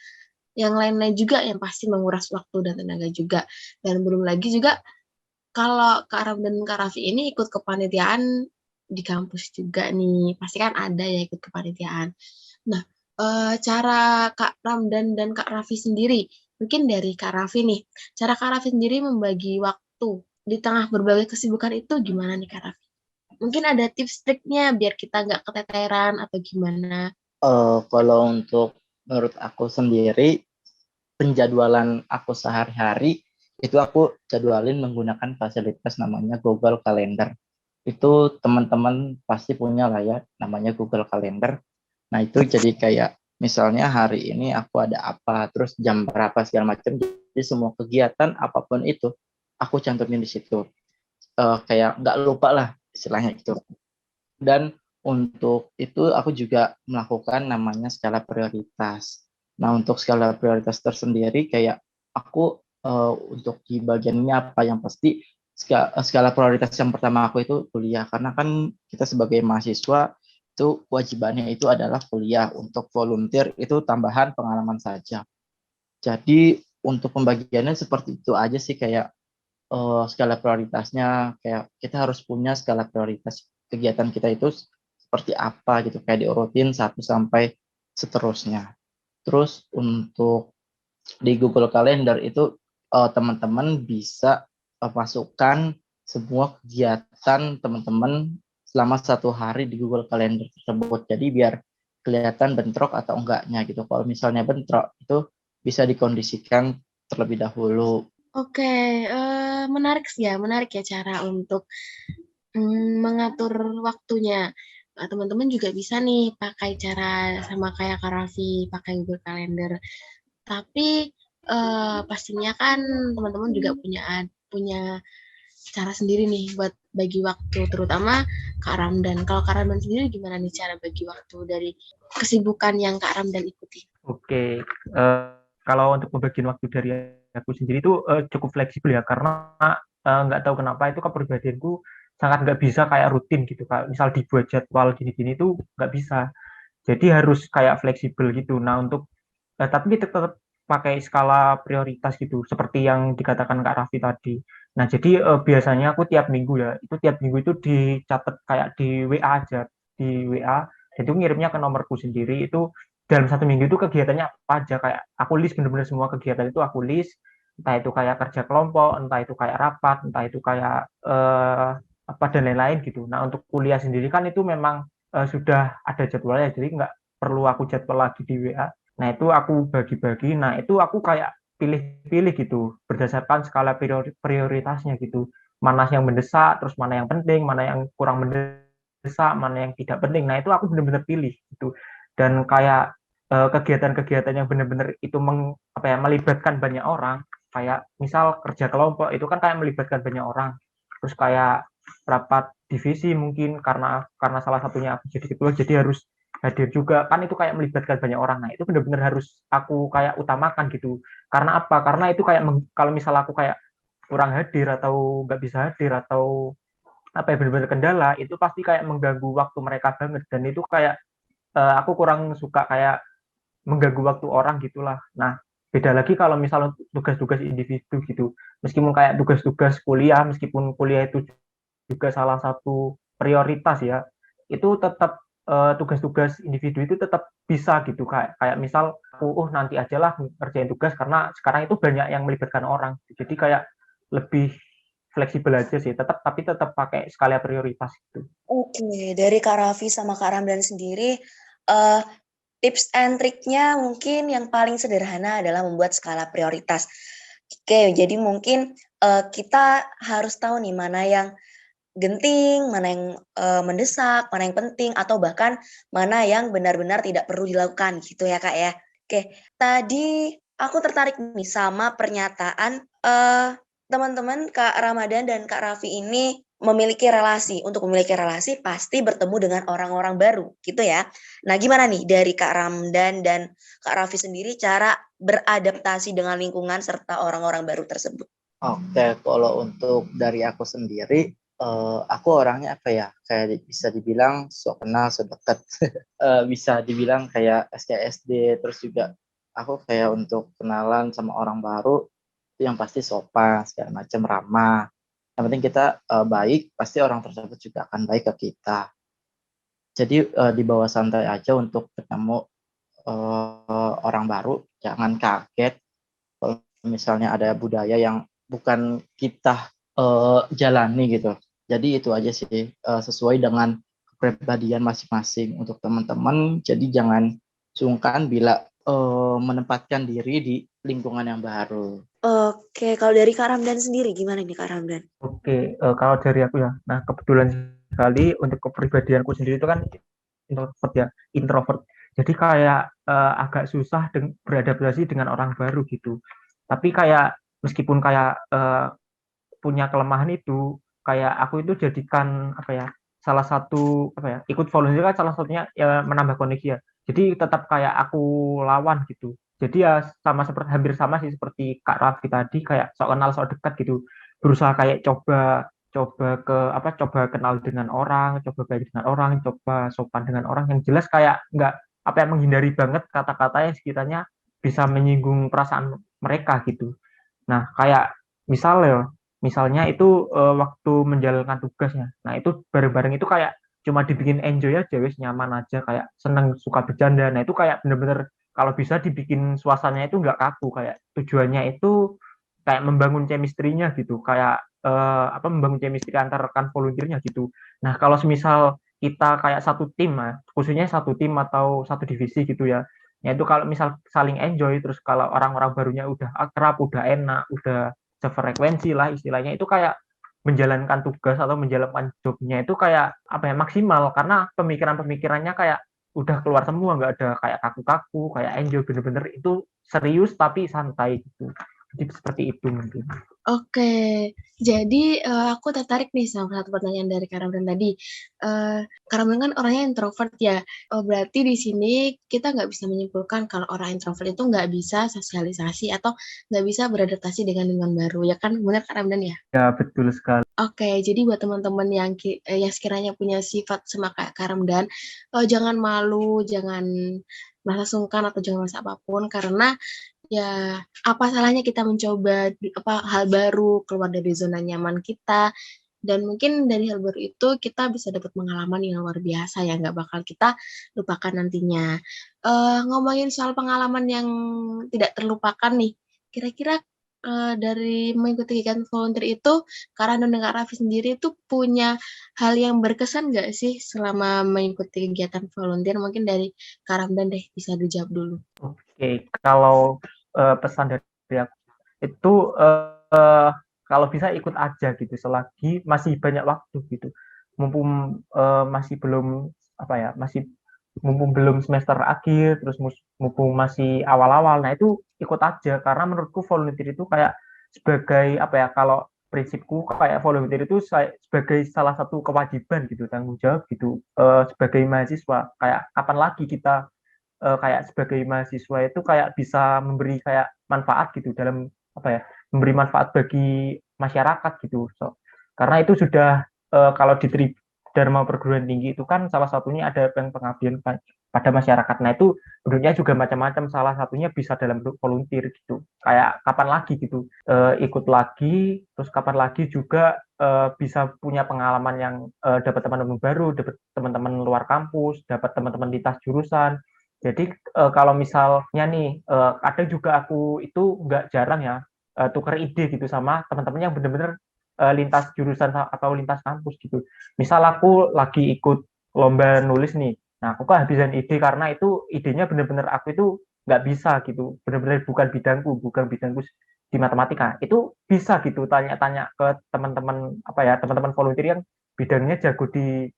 yang lain-lain juga yang pasti menguras waktu dan tenaga juga. Dan belum lagi juga kalau Kak Ram dan Kak Raffi ini ikut kepanitiaan di kampus juga nih, pasti kan ada ya ikut kepanitiaan. Nah, cara Kak Ramdan dan Kak Raffi sendiri, mungkin dari Kak Raffi nih, cara Kak Raffi sendiri membagi waktu di tengah berbagai kesibukan itu gimana nih Kak Raffi? Mungkin ada tips triknya biar kita nggak keteteran atau gimana? Kalau untuk menurut aku sendiri, penjadwalan aku sehari-hari itu aku jadwalin menggunakan fasilitas namanya Google Calendar. Itu teman-teman pasti punya lah ya, namanya Google Calendar. Nah itu jadi kayak misalnya hari ini aku ada apa, terus jam berapa segala macam. Jadi semua kegiatan apapun itu aku cantumin di situ. Kayak nggak lupa lah istilahnya gitu. Dan untuk itu aku juga melakukan namanya skala prioritas. Nah, untuk skala prioritas tersendiri kayak aku untuk di bagian ini apa yang pasti skala prioritas yang pertama aku itu kuliah karena kan kita sebagai mahasiswa itu kewajibannya itu adalah kuliah. Untuk volunteer itu tambahan pengalaman saja. Jadi untuk pembagiannya seperti itu aja sih kayak skala prioritasnya kayak kita harus punya skala prioritas kegiatan kita itu seperti apa gitu kayak diurutin satu sampai seterusnya. Terus untuk di Google Calendar itu teman-teman bisa masukkan semua kegiatan teman-teman selama satu hari di Google Calendar tersebut. Jadi biar kelihatan bentrok atau enggaknya gitu. Kalau misalnya bentrok itu bisa dikondisikan terlebih dahulu. Oke, menarik ya cara untuk mengatur waktunya. Teman-teman juga bisa nih pakai cara sama kayak Kak Raffi, pakai Google Calendar. Tapi pastinya kan teman-teman juga punya cara sendiri nih buat bagi waktu, terutama Kak Ramdan. Kalau Kak Ramdan sendiri gimana nih cara bagi waktu dari kesibukan yang Kak Ramdan ikuti? Oke, kalau untuk pembagian waktu dari aku sendiri itu cukup fleksibel ya karena nggak tahu kenapa itu kepribadianku sangat nggak bisa kayak rutin gitu Kak. Misal dibuat jadwal gini-gini itu nggak bisa. Jadi harus kayak fleksibel gitu. Nah untuk tapi kita tetap pakai skala prioritas gitu seperti yang dikatakan Kak Raffi tadi. Nah jadi biasanya aku tiap minggu ya itu tiap minggu itu dicatat kayak di WA aja di WA. Jadi aku ngirimnya ke nomorku sendiri itu dalam satu minggu itu kegiatannya apa aja kayak aku list bener-bener semua kegiatan itu aku list entah itu kayak kerja kelompok, entah itu kayak rapat, entah itu kayak apa dan lain-lain gitu. Nah untuk kuliah sendiri kan itu memang sudah ada jadwalnya jadi nggak perlu aku jadwal lagi di WA. Nah itu aku bagi-bagi. Nah itu aku kayak pilih-pilih gitu berdasarkan skala prioritasnya gitu. Mana yang mendesak, terus mana yang penting, mana yang kurang mendesak, mana yang tidak penting. Nah itu aku benar-benar pilih gitu. Dan kayak kegiatan-kegiatan yang benar-benar itu melibatkan banyak orang, kayak misal kerja kelompok itu kan kayak melibatkan banyak orang. Terus kayak rapat divisi mungkin karena salah satunya aku jadi ketua jadi harus hadir juga kan itu kayak melibatkan banyak orang. Nah itu benar-benar harus aku kayak utamakan gitu karena apa karena itu kayak kalau misal aku kayak kurang hadir atau nggak bisa hadir atau apa ya benar-benar kendala itu pasti kayak mengganggu waktu mereka banget dan itu kayak aku kurang suka kayak mengganggu waktu orang gitulah. Nah beda lagi kalau misalnya tugas-tugas individu gitu meskipun kayak tugas-tugas kuliah meskipun kuliah itu juga salah satu prioritas ya itu tetap tugas-tugas individu itu tetap bisa gitu kayak kayak misal aku nanti aja lah ngerjain tugas karena sekarang itu banyak yang melibatkan orang jadi kayak lebih fleksibel aja sih tetap tapi tetap pakai skala prioritas gitu. Oke, dari Kak Raffi sama Kak Ramdan sendiri, tips and triknya mungkin yang paling sederhana adalah membuat skala prioritas. Oke, jadi mungkin kita harus tahu nih mana yang genting, mana yang mendesak, mana yang penting, atau bahkan mana yang benar-benar tidak perlu dilakukan gitu ya Kak ya. Oke, tadi aku tertarik nih sama pernyataan teman-teman Kak Ramadan dan Kak Raffi ini memiliki relasi. Untuk memiliki relasi pasti bertemu dengan orang-orang baru, gitu ya. Nah, gimana nih dari Kak Ramdan dan Kak Raffi sendiri cara beradaptasi dengan lingkungan serta orang-orang baru tersebut? Oke, kalau untuk dari aku sendiri, aku orangnya apa ya, kayak bisa dibilang sok kenal, sok deket. Bisa dibilang kayak SKSD, terus juga aku kayak untuk kenalan sama orang baru, yang pasti sopan, segala macam ramah. Yang penting kita baik, pasti orang tersebut juga akan baik ke kita. Jadi dibawa santai aja untuk ketemu orang baru, jangan kaget kalau misalnya ada budaya yang bukan kita jalani gitu. Jadi itu aja sih, sesuai dengan kepribadian masing-masing untuk teman-teman. Jadi jangan sungkan bila menempatkan diri di lingkungan yang baru. Oke, kalau dari Kak Ramdan sendiri gimana nih Kak Ramdan? Oke, kalau dari aku ya. Nah, kebetulan sekali untuk kepribadianku sendiri itu kan introvert ya, introvert. Jadi kayak agak susah beradaptasi dengan orang baru gitu. Tapi kayak meskipun kayak punya kelemahan itu, kayak aku itu jadikan apa ya, salah satu apa ya, ikut volunteer kan salah satunya ya menambah koneksi ya. Jadi tetap kayak aku lawan gitu. Jadi ya sama seperti hampir sama sih seperti Kak Raffi tadi, kayak sok kenal sok dekat gitu. Berusaha kayak coba coba ke apa coba kenal dengan orang, coba baik dengan orang, coba sopan dengan orang, yang jelas kayak nggak apa ya, menghindari banget kata-kata yang sekiranya bisa menyinggung perasaan mereka gitu. Nah, kayak misalnya itu waktu menjalankan tugasnya. Nah, itu bareng-bareng itu kayak cuma dibikin enjoy aja, wis nyaman aja, kayak seneng, suka bercanda. Nah, itu kayak bener-bener kalau bisa dibikin suasananya itu nggak kaku, kayak tujuannya itu kayak membangun chemistry-nya gitu, kayak apa membangun chemistry antar rekan volunteer-nya gitu. Nah, kalau semisal kita kayak satu tim, khususnya satu tim atau satu divisi gitu ya. Ya itu kalau misal saling enjoy, terus kalau orang-orang barunya udah akrab, udah enak, udah sefrekuensi lah istilahnya, itu kayak menjalankan tugas atau menjalankan jobnya itu kayak apa ya, maksimal, karena pemikiran-pemikirannya kayak udah keluar semua, nggak ada kayak kaku-kaku, kayak enjoy, bener-bener itu serius tapi santai gitu. Jadi seperti itu mungkin. Oke, jadi aku tertarik nih sama satu pertanyaan dari Kak Ramdan tadi. Kak Ramdan kan orangnya introvert ya. Oh, berarti di sini kita nggak bisa menyimpulkan kalau orang introvert itu nggak bisa sosialisasi atau nggak bisa beradaptasi dengan lingkungan baru. Ya kan, benar Kak Ramdan ya? Ya, betul sekali. Oke, jadi buat teman-teman yang sekiranya punya sifat sama kayak Kak Ramdan, jangan malu, jangan merasa sungkan atau jangan merasa apapun, karena ya, apa salahnya kita mencoba hal baru, keluar dari zona nyaman kita, dan mungkin dari hal baru itu kita bisa dapat pengalaman yang luar biasa yang nggak bakal kita lupakan nantinya. Ngomongin soal pengalaman yang tidak terlupakan nih, kira-kira dari mengikuti kegiatan volunteer itu, Kak Rando dan Kak Raffi sendiri itu punya hal yang berkesan nggak sih selama mengikuti kegiatan volunteer? Mungkin dari Kak Ramdan deh, bisa dijawab dulu. Oke, kalau pesan dari aku itu kalau bisa ikut aja gitu selagi masih banyak waktu gitu. Mumpung masih belum apa ya, mumpung belum semester akhir, terus mumpung masih awal-awal. Nah, itu ikut aja karena menurutku volunteer itu kayak sebagai apa ya, kalau prinsipku kayak volunteer itu sebagai salah satu kewajiban gitu, tanggung jawab gitu, sebagai mahasiswa. Kayak kapan lagi kita kayak sebagai mahasiswa itu kayak bisa memberi kayak manfaat gitu dalam apa ya, memberi manfaat bagi masyarakat gitu. Karena itu sudah kalau di Dharma perguruan tinggi itu kan salah satunya ada pengabdian pada masyarakat. Nah, itu bentuknya juga macam-macam, salah satunya bisa dalam bentuk volunteer gitu. Kayak kapan lagi gitu ikut lagi, terus kapan lagi juga bisa punya pengalaman yang dapat teman-teman baru, dapat teman-teman luar kampus, dapat teman-teman lintas jurusan. Jadi kalau misalnya nih ada juga aku itu nggak jarang ya tukar ide gitu sama teman-teman yang benar-benar lintas jurusan atau lintas kampus gitu. Misal aku lagi ikut lomba nulis nih, nah aku kehabisan ide karena itu idenya benar-benar aku itu nggak bisa gitu, benar-benar bukan bidangku di matematika. Itu bisa gitu tanya-tanya ke teman-teman apa ya, teman-teman volunteer yang bidangnya jago di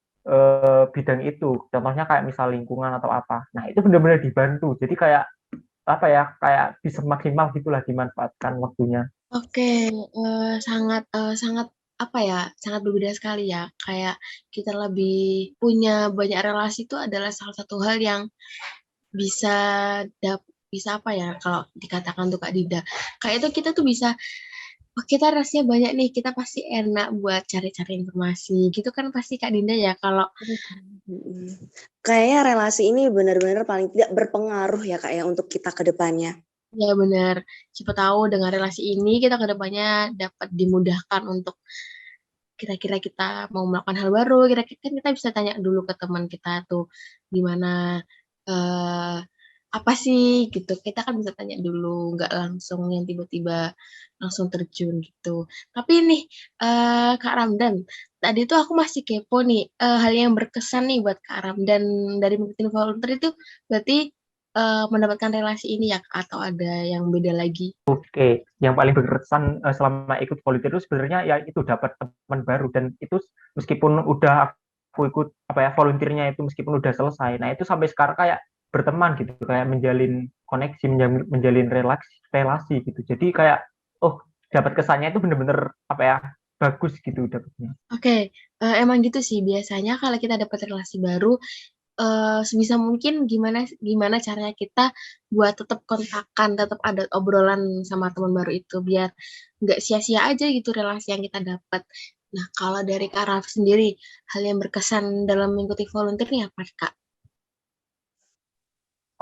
bidang itu, contohnya kayak misal lingkungan atau apa. Nah, itu benar-benar dibantu. Jadi kayak apa ya, kayak bisa maksimal gitulah dimanfaatkan waktunya. Oke, sangat apa ya, sangat berbeda sekali ya. Kayak kita lebih punya banyak relasi itu adalah salah satu hal yang bisa bisa apa ya kalau dikatakan tuh Kak Dinda. Kayak itu kita tuh bisa, oh kita rasanya banyak nih, kita pasti enak buat cari-cari informasi. Gitu kan pasti Kak Dinda ya kalau Kayaknya relasi ini benar-benar paling tidak berpengaruh ya Kak ya untuk kita ke depannya. ya benar. Siapa tahu dengan relasi ini kita ke depannya dapat dimudahkan untuk kira-kira kita mau melakukan hal baru, kira-kira kan kita bisa tanya dulu ke teman kita tuh gimana eh apa sih gitu. Kita kan bisa tanya dulu, nggak langsung yang tiba-tiba langsung terjun gitu. Tapi nih Kak Ramdan, tadi tuh aku masih kepo nih hal yang berkesan nih buat Kak Ramdan dari mengikuti volunteer itu berarti mendapatkan relasi ini ya Kak, atau ada yang beda lagi? Oke, yang paling berkesan selama ikut volunteer itu sebenarnya ya itu dapat teman baru, dan itu meskipun udah aku ikut apa ya volunteernya itu meskipun udah selesai, nah itu sampai sekarang kayak berteman gitu, kayak menjalin koneksi, menjalin relasi gitu. Jadi kayak oh dapat kesannya itu bener-bener apa ya bagus gitu dapatnya. Oke, emang gitu sih biasanya kalau kita dapat relasi baru, sebisa mungkin gimana gimana caranya kita buat tetap kontakan, tetap ada obrolan sama teman baru itu biar nggak sia-sia aja gitu relasi yang kita dapat. Nah, kalau dari Kak Raf sendiri, hal yang berkesan dalam mengikuti volunteer ini apa, Kak?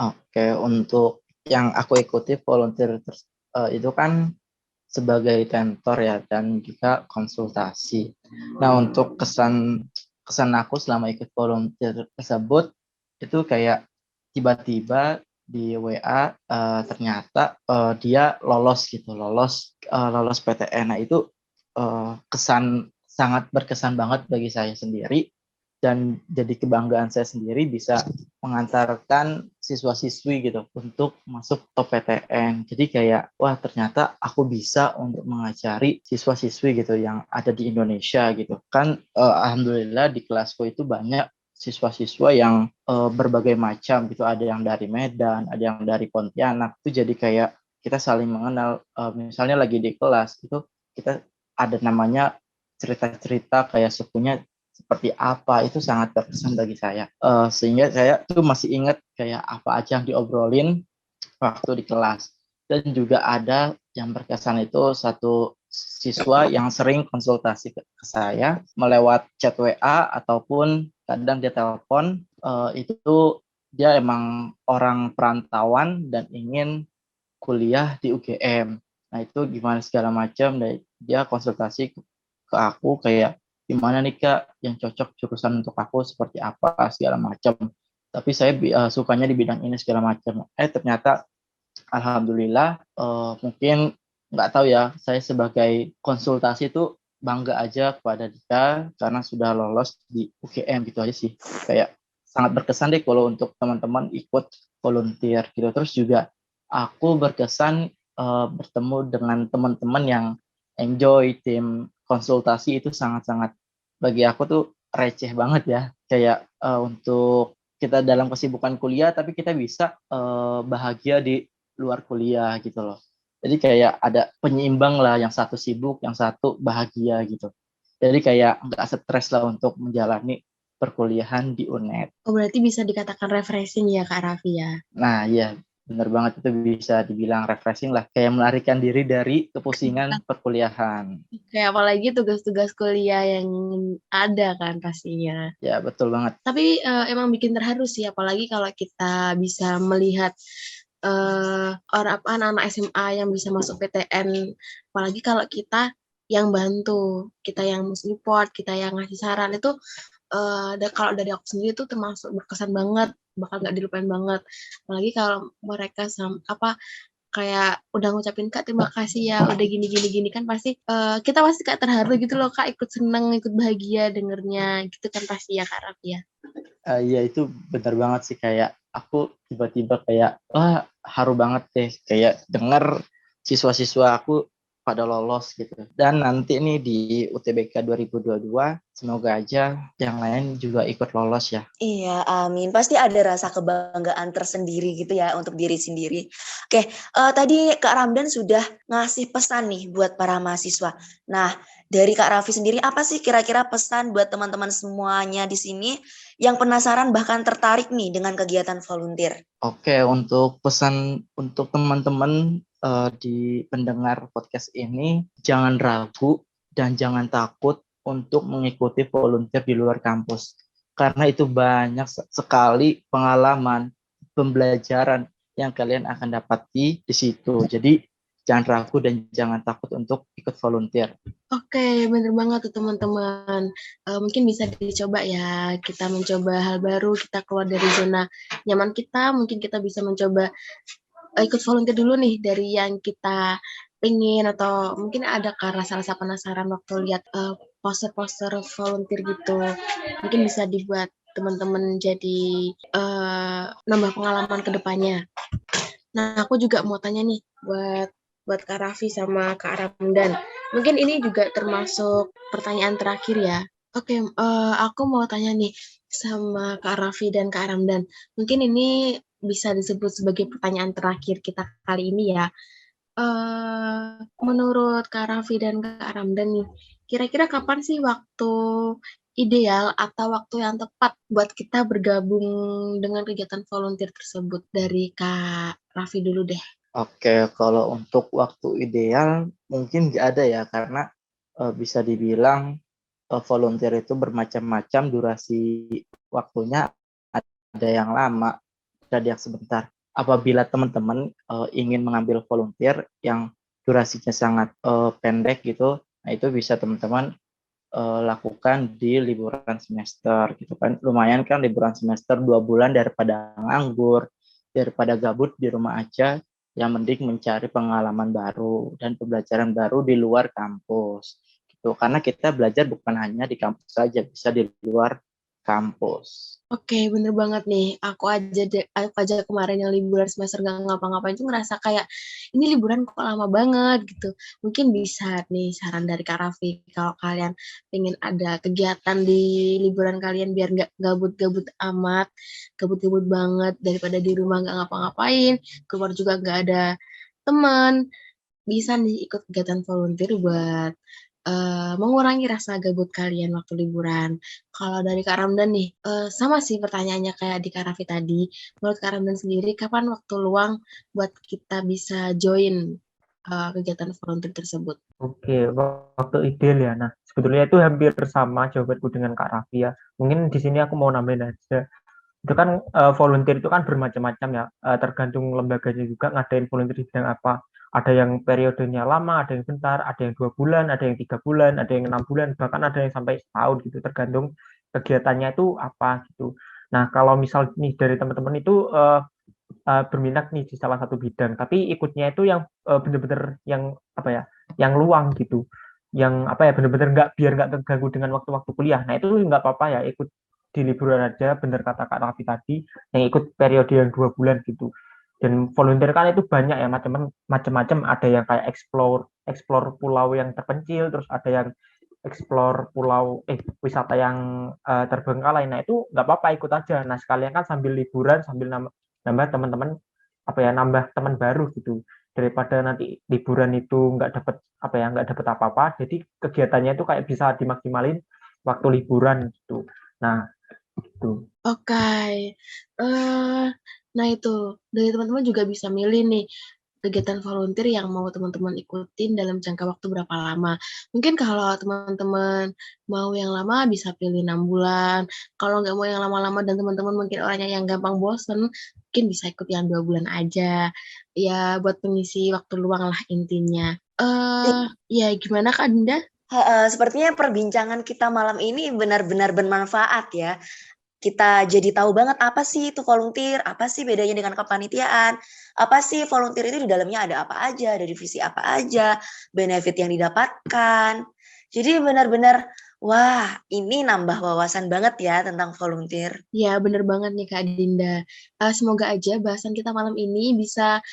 Oke, untuk yang aku ikuti volunteer itu kan sebagai tentor ya dan juga konsultasi. Nah, untuk kesan kesan aku selama ikut volunteer tersebut itu kayak tiba-tiba di WA ternyata dia lolos gitu, lolos PTN. Nah, itu kesan sangat berkesan banget bagi saya sendiri dan jadi kebanggaan saya sendiri bisa mengantarkan siswa-siswi gitu untuk masuk top PTN. Jadi kayak wah ternyata aku bisa untuk mengajari siswa-siswi gitu yang ada di Indonesia gitu. Kan alhamdulillah di kelasku itu banyak siswa-siswa yang berbagai macam gitu. Ada yang dari Medan, ada yang dari Pontianak. Itu jadi kayak kita saling mengenal. Misalnya lagi di kelas itu kita ada namanya cerita-cerita kayak sukunya seperti apa itu sangat berkesan bagi saya sehingga saya tuh masih ingat kayak apa aja yang diobrolin waktu di kelas dan juga ada yang berkesan itu satu siswa yang sering konsultasi ke saya melewat chat WA ataupun kadang dia telepon itu dia emang orang perantauan dan ingin kuliah di UGM. Nah itu gimana segala macam, dan dia konsultasi ke aku kayak gimana nih Kak yang cocok jurusan untuk aku seperti apa segala macam. Tapi saya sukanya di bidang ini segala macam. Ternyata alhamdulillah mungkin nggak tahu ya, saya sebagai konsultasi itu bangga aja kepada dia karena sudah lolos di UGM gitu aja sih. Kayak sangat berkesan deh kalau untuk teman-teman ikut volunteer gitu. Terus juga aku berkesan bertemu dengan teman-teman yang enjoy tim konsultasi itu sangat-sangat bagi aku tuh receh banget ya. Kayak untuk kita dalam kesibukan kuliah tapi kita bisa bahagia di luar kuliah gitu loh. Jadi kayak ada penyeimbang lah, yang satu sibuk, yang satu bahagia gitu. Jadi kayak nggak stres lah untuk menjalani perkuliahan di UNED. Oh, berarti bisa dikatakan refreshing ya, Kak Raffi ya? Nah, iya bener banget itu bisa dibilang refreshing lah, kayak melarikan diri dari kepusingan perkuliahan. Kayak apalagi tugas-tugas kuliah yang ada kan pastinya. Ya, betul banget. Tapi emang bikin terharu sih, apalagi kalau kita bisa melihat orang anak-anak SMA yang bisa masuk PTN, apalagi kalau kita yang bantu, kita yang support, kita yang ngasih saran itu kalau dari aku sendiri tuh termasuk berkesan banget, bakal nggak dilupain banget. Apalagi kalau mereka apa kayak udah ngucapin Kak terima kasih ya udah gini gini gini kan pasti kita pasti Kak terharu gitu loh Kak, ikut seneng ikut bahagia dengernya gitu kan pasti ya Kak Raffi ya. Iya itu benar banget sih, kayak aku tiba-tiba kayak wah haru banget deh kayak denger siswa-siswa aku pada lolos gitu. Dan nanti nih di UTBK 2022 Semoga aja yang lain juga ikut lolos ya. Iya, amin. Pasti ada rasa kebanggaan tersendiri gitu ya untuk diri sendiri. Oke, tadi Kak Ramdan sudah ngasih pesan nih buat para mahasiswa. Nah, dari Kak Raffi sendiri apa sih kira-kira pesan buat teman-teman semuanya di sini yang penasaran bahkan tertarik nih dengan kegiatan volunteer? Oke, untuk pesan untuk teman-teman di pendengar podcast ini, jangan ragu dan jangan takut untuk mengikuti volunteer di luar kampus. Karena itu banyak sekali pengalaman, pembelajaran yang kalian akan dapati di situ. Jadi jangan ragu dan jangan takut untuk ikut volunteer. Oke, bener banget tuh teman-teman. Mungkin bisa dicoba ya, kita mencoba hal baru, kita keluar dari zona nyaman kita, mungkin kita bisa mencoba ikut volunteer dulu nih dari yang kita pengen atau mungkin ada rasa-rasa penasaran waktu lihat poster-poster volunteer gitu. Mungkin bisa dibuat teman-teman jadi nambah pengalaman ke depannya. Nah, aku juga mau tanya nih buat Kak Raffi sama Kak Ramdan. Mungkin ini juga termasuk pertanyaan terakhir ya. Oke, aku mau tanya nih sama Kak Raffi dan Kak Ramdan. Mungkin ini bisa disebut sebagai pertanyaan terakhir kita kali ini ya. Menurut Kak Raffi dan Kak Ramdan nih, kira-kira kapan sih waktu ideal atau waktu yang tepat buat kita bergabung dengan kegiatan volunteer tersebut? Dari Kak Raffi dulu deh. Oke, kalau untuk waktu ideal mungkin nggak ada ya, karena bisa dibilang volunteer itu bermacam-macam durasi waktunya, ada yang lama, ada yang sebentar. Apabila teman-teman ingin mengambil volunteer yang durasinya sangat pendek gitu, nah itu bisa teman-teman lakukan di liburan semester gitu kan. Lumayan kan liburan semester 2 bulan daripada nganggur, daripada gabut di rumah aja, yang mending mencari pengalaman baru dan pembelajaran baru di luar kampus gitu. Karena kita belajar bukan hanya di kampus saja, bisa di luar kampus. Oke, bener banget nih. Aku aja kemarin yang liburan semester nggak ngapa-ngapain tuh ngerasa kayak ini liburan kok lama banget gitu. Mungkin bisa nih saran dari Kak Raffi kalau kalian pengen ada kegiatan di liburan kalian biar nggak gabut-gabut amat, gabut-gabut banget daripada di rumah nggak ngapa-ngapain, keluar juga nggak ada teman, bisa nih ikut kegiatan volunteer buat mengurangi rasa gabut kalian waktu liburan. Kalau dari Kak Ramdan nih, sama sih pertanyaannya kayak di Kak Raffi tadi. Menurut Kak Ramdan sendiri, kapan waktu luang buat kita bisa join kegiatan volunteer tersebut? Oke, waktu ideal ya. Nah, sebetulnya itu hampir sama jawabanku dengan Kak Raffi ya. Mungkin di sini aku mau nambahin aja. Itu kan volunteer itu kan bermacam-macam ya, tergantung lembaganya juga ngadain volunteer di bidang apa. Ada yang periodenya lama, ada yang bentar, ada yang 2 bulan, ada yang 3 bulan, ada yang 6 bulan, bahkan ada yang sampai setahun gitu, tergantung kegiatannya itu apa gitu. Nah, kalau misal nih dari teman-teman itu berminat nih di salah satu bidang, tapi ikutnya itu yang benar-benar yang apa ya, yang luang gitu, yang apa ya, benar-benar biar nggak terganggu dengan waktu-waktu kuliah. Nah itu nggak apa-apa ya, ikut di liburan aja, bener kata Kak Raffi tadi, yang ikut periode yang 2 bulan gitu. Dan volunteer kan itu banyak ya, macam-macam, ada yang kayak explore pulau yang terpencil, terus ada yang explore pulau wisata yang terbengkalai. Nah itu nggak apa-apa, ikut aja. Nah sekalian kan sambil liburan, sambil nambah teman-teman, apa ya, nambah teman baru gitu, daripada nanti liburan itu nggak dapat apa ya, nggak dapat apa-apa, jadi kegiatannya itu kayak bisa dimaksimalin waktu liburan gitu. Nah gitu. Oke, nah itu dari teman-teman juga bisa milih nih kegiatan volunteer yang mau teman-teman ikutin dalam jangka waktu berapa lama. Mungkin kalau teman-teman mau yang lama bisa pilih 6 bulan. Kalau nggak mau yang lama-lama dan teman-teman mungkin orangnya yang gampang bosen, mungkin bisa ikut yang 2 bulan aja. Ya buat pengisi waktu luang lah intinya. Ya gimana Kak Dinda? Sepertinya perbincangan kita malam ini benar-benar bermanfaat ya. Kita jadi tahu banget apa sih itu volunteer, apa sih bedanya dengan kepanitiaan, apa sih volunteer itu di dalamnya ada apa aja, ada divisi apa aja, benefit yang didapatkan. Jadi benar-benar, wah ini nambah wawasan banget ya tentang volunteer. Ya bener banget nih Kak Dinda. Semoga aja bahasan kita malam ini bisa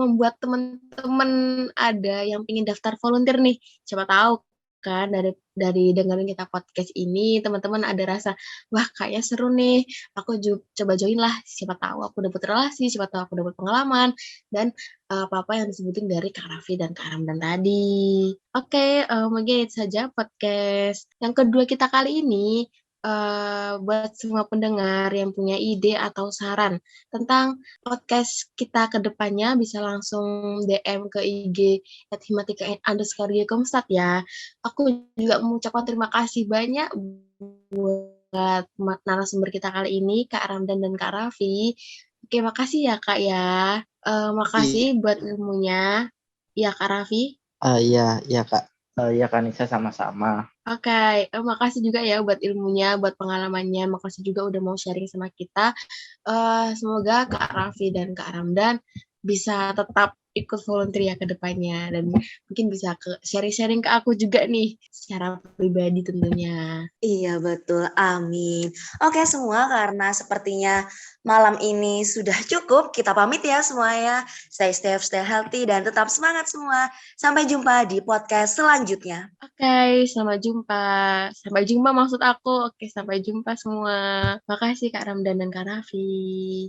membuat teman-teman ada yang ingin daftar volunteer nih. Siapa tahu kan dari dengerin kita podcast ini, teman-teman ada rasa, wah kayaknya seru nih, aku coba join lah, siapa tahu aku dapat relasi, siapa tahu aku dapat pengalaman, dan apa-apa yang disebutin dari Kak Raffi dan Kak Ramdan tadi. Oke, mungkin itu saja podcast yang kedua kita kali ini. Buat semua pendengar yang punya ide atau saran tentang podcast kita ke depannya, bisa langsung DM ke IG @himatika_Komstat ya. Aku juga mengucapkan terima kasih banyak buat narasumber kita kali ini, Kak Ramdan dan Kak Raffi. Oke, makasih ya Kak ya. Makasih buat ilmunya. Ya Kak Raffi. Iya Kak. Iya Kak Nisa, sama-sama. Oke, makasih juga ya buat ilmunya, buat pengalamannya. Makasih juga udah mau sharing sama kita. Semoga Kak Raffi dan Kak Ramdan bisa tetap ikut volunteer ya ke depannya. Dan mungkin bisa sharing-sharing ke aku juga nih, secara pribadi tentunya. Iya betul, amin. Oke semua, karena sepertinya malam ini sudah cukup, kita pamit ya semuanya. Stay safe, stay healthy, dan tetap semangat semua. Sampai jumpa di podcast selanjutnya. Oke, sampai jumpa. Sampai jumpa maksud aku. Oke, sampai jumpa semua. Makasih Kak Ramdan dan Kak Raffi.